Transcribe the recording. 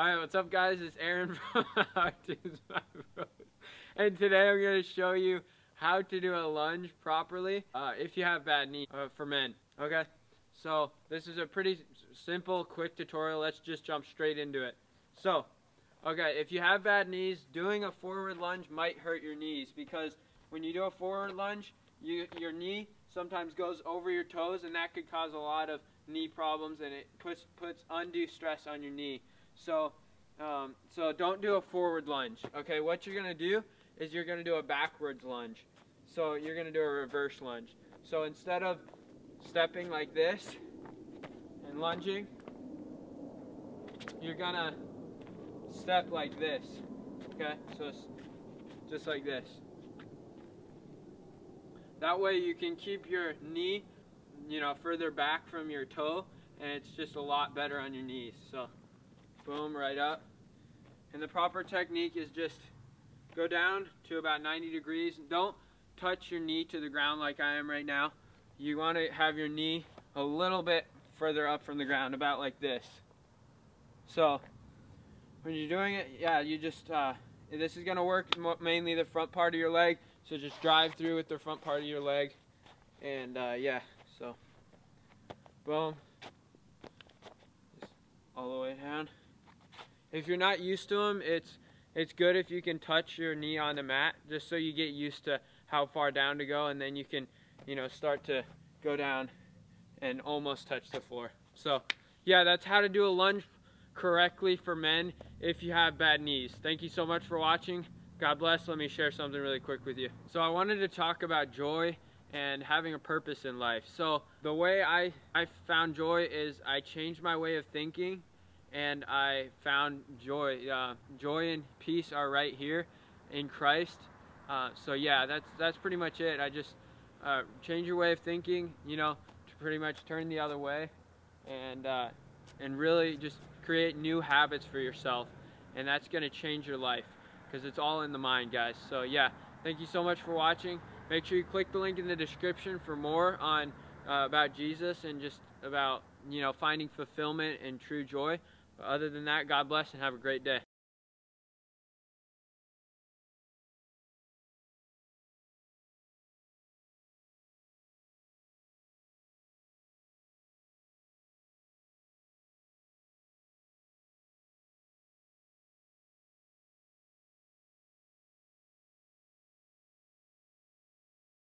Alright, what's up guys? It's Aaron from How To's My Road. And today I'm going to show you how to do a lunge properly if you have bad knees for men. Okay, so this is a pretty simple, quick tutorial. Let's just jump straight into it. So, okay, if you have bad knees, doing a forward lunge might hurt your knees because when you do a forward lunge, your knee sometimes goes over your toes, and that could cause a lot of knee problems, and it puts undue stress on your knee. So don't do a forward lunge. Okay, what you're gonna do is you're gonna do a backwards lunge. So you're gonna do a reverse lunge. So instead of stepping like this and lunging, you're gonna step like this. Okay, so it's just like this. That way you can keep your knee, further back from your toe, and it's just a lot better on your knees. So, boom, right up. And the proper technique is just go down to about 90 degrees. Don't touch your knee to the ground like I am right now. You want to have your knee a little bit further up from the ground, about like this. So, when you're doing it, yeah, you just, this is going to work mainly the front part of your leg. So just drive through with the front part of your leg, and yeah, so boom, just all the way down. If you're not used to them, it's good if you can touch your knee on the mat, just so you get used to how far down to go, and then you can, start to go down and almost touch the floor. So yeah, that's how to do a lunge correctly for men if you have bad knees. Thank you so much for watching. God bless. Let me share something really quick with you. So I wanted to talk about joy and having a purpose in life. So the way I found joy is I changed my way of thinking, and I found joy. Joy and peace are right here in Christ. So yeah, that's pretty much it. I just change your way of thinking, to pretty much turn the other way, and really just create new habits for yourself, and that's going to change your life. Because it's all in the mind, guys. So yeah, thank you so much for watching. Make sure you click the link in the description for more on about Jesus and just about finding fulfillment and true joy. But other than that, God bless and have a great day.